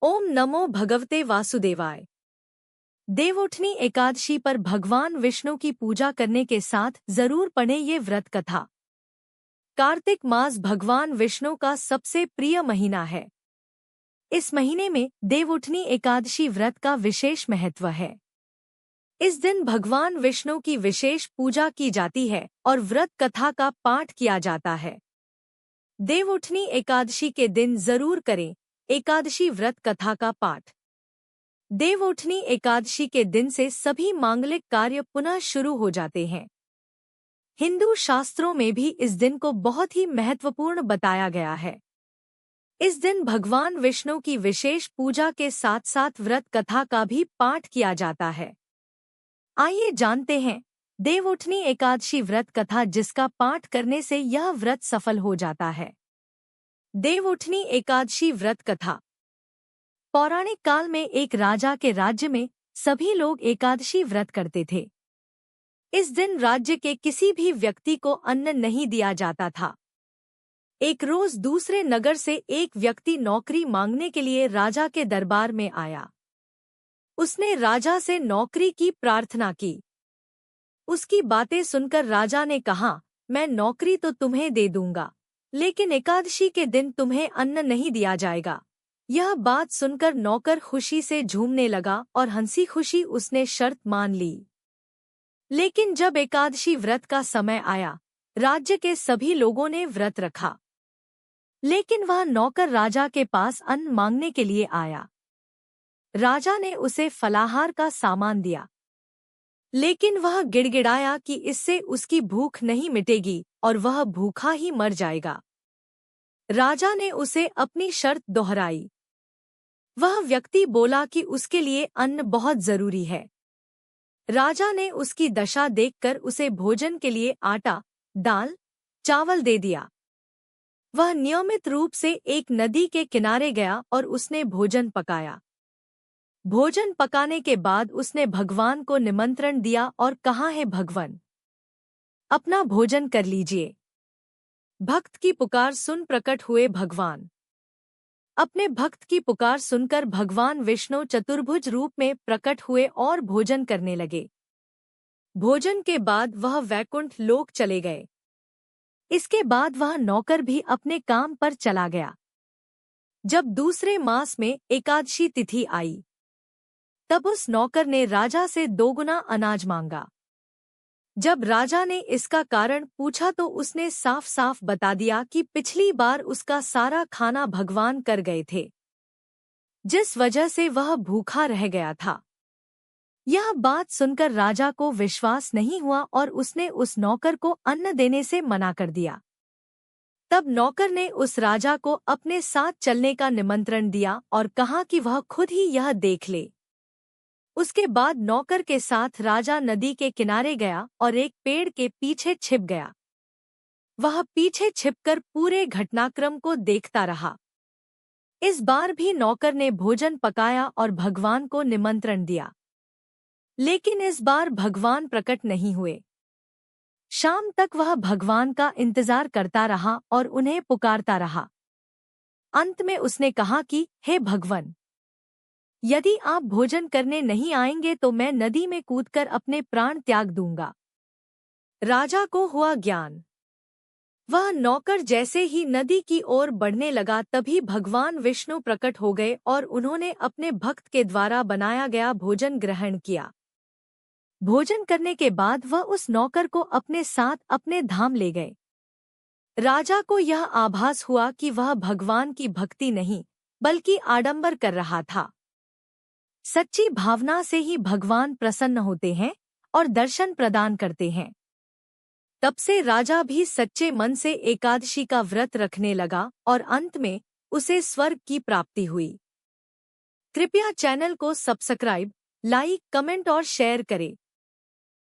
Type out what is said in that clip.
ओम नमो भगवते वासुदेवाय। देवउठनी एकादशी पर भगवान विष्णु की पूजा करने के साथ जरूर पढ़ें ये व्रत कथा। कार्तिक मास भगवान विष्णु का सबसे प्रिय महीना है। इस महीने में देवउठनी एकादशी व्रत का विशेष महत्व है। इस दिन भगवान विष्णु की विशेष पूजा की जाती है और व्रत कथा का पाठ किया जाता है। देवउठनी एकादशी के दिन जरूर करें एकादशी व्रत कथा का पाठ। देवउठनी एकादशी के दिन से सभी मांगलिक कार्य पुनः शुरू हो जाते हैं। हिंदू शास्त्रों में भी इस दिन को बहुत ही महत्वपूर्ण बताया गया है। इस दिन भगवान विष्णु की विशेष पूजा के साथ साथ व्रत कथा का भी पाठ किया जाता है। आइए जानते हैं देवउठनी एकादशी व्रत कथा जिसका पाठ करने से यह व्रत सफल हो जाता है। देवउठनी एकादशी व्रत कथा। पौराणिक काल में एक राजा के राज्य में सभी लोग एकादशी व्रत करते थे। इस दिन राज्य के किसी भी व्यक्ति को अन्न नहीं दिया जाता था। एक रोज दूसरे नगर से एक व्यक्ति नौकरी मांगने के लिए राजा के दरबार में आया। उसने राजा से नौकरी की प्रार्थना की। उसकी बातें सुनकर राजा ने कहा, मैं नौकरी तो तुम्हें दे दूंगा, लेकिन एकादशी के दिन तुम्हें अन्न नहीं दिया जाएगा। यह बात सुनकर नौकर खुशी से झूमने लगा और हंसी खुशी उसने शर्त मान ली। लेकिन जब एकादशी व्रत का समय आया, राज्य के सभी लोगों ने व्रत रखा, लेकिन वह नौकर राजा के पास अन्न मांगने के लिए आया। राजा ने उसे फलाहार का सामान दिया, लेकिन वह गिड़गिड़ाया कि इससे उसकी भूख नहीं मिटेगी और वह भूखा ही मर जाएगा। राजा ने उसे अपनी शर्त दोहराई। वह व्यक्ति बोला कि उसके लिए अन्न बहुत जरूरी है। राजा ने उसकी दशा देखकर उसे भोजन के लिए आटा, दाल, चावल दे दिया। वह नियमित रूप से एक नदी के किनारे गया और उसने भोजन पकाया। भोजन पकाने के बाद उसने भगवान को निमंत्रण दिया और कहा, है भगवान, अपना भोजन कर लीजिए। भक्त की पुकार सुन प्रकट हुए भगवान। अपने भक्त की पुकार सुनकर भगवान विष्णु चतुर्भुज रूप में प्रकट हुए और भोजन करने लगे। भोजन के बाद वह वैकुंठ लोक चले गए। इसके बाद वह नौकर भी अपने काम पर चला गया। जब दूसरे मास में एकादशी तिथि आई, तब उस नौकर ने राजा से दोगुना अनाज मांगा। जब राजा ने इसका कारण पूछा तो उसने साफ साफ बता दिया कि पिछली बार उसका सारा खाना भगवान कर गए थे, जिस वजह से वह भूखा रह गया था। यह बात सुनकर राजा को विश्वास नहीं हुआ और उसने उस नौकर को अन्न देने से मना कर दिया। तब नौकर ने उस राजा को अपने साथ चलने का निमंत्रण दिया और कहा कि वह खुद ही यह देख ले। उसके बाद नौकर के साथ राजा नदी के किनारे गया और एक पेड़ के पीछे छिप गया। वह पीछे छिपकर पूरे घटनाक्रम को देखता रहा। इस बार भी नौकर ने भोजन पकाया और भगवान को निमंत्रण दिया, लेकिन इस बार भगवान प्रकट नहीं हुए। शाम तक वह भगवान का इंतजार करता रहा और उन्हें पुकारता रहा। अंत में उसने कहा कि हे भगवान, यदि आप भोजन करने नहीं आएंगे तो मैं नदी में कूदकर अपने प्राण त्याग दूंगा। राजा को हुआ ज्ञान। वह नौकर जैसे ही नदी की ओर बढ़ने लगा तभी भगवान विष्णु प्रकट हो गए और उन्होंने अपने भक्त के द्वारा बनाया गया भोजन ग्रहण किया। भोजन करने के बाद वह उस नौकर को अपने साथ अपने धाम ले गए। राजा को यह आभास हुआ कि वह भगवान की भक्ति नहीं बल्कि आडंबर कर रहा था। सच्ची भावना से ही भगवान प्रसन्न होते हैं और दर्शन प्रदान करते हैं। तब से राजा भी सच्चे मन से एकादशी का व्रत रखने लगा और अंत में उसे स्वर्ग की प्राप्ति हुई। कृपया चैनल को सब्सक्राइब, लाइक, कमेंट और शेयर करें।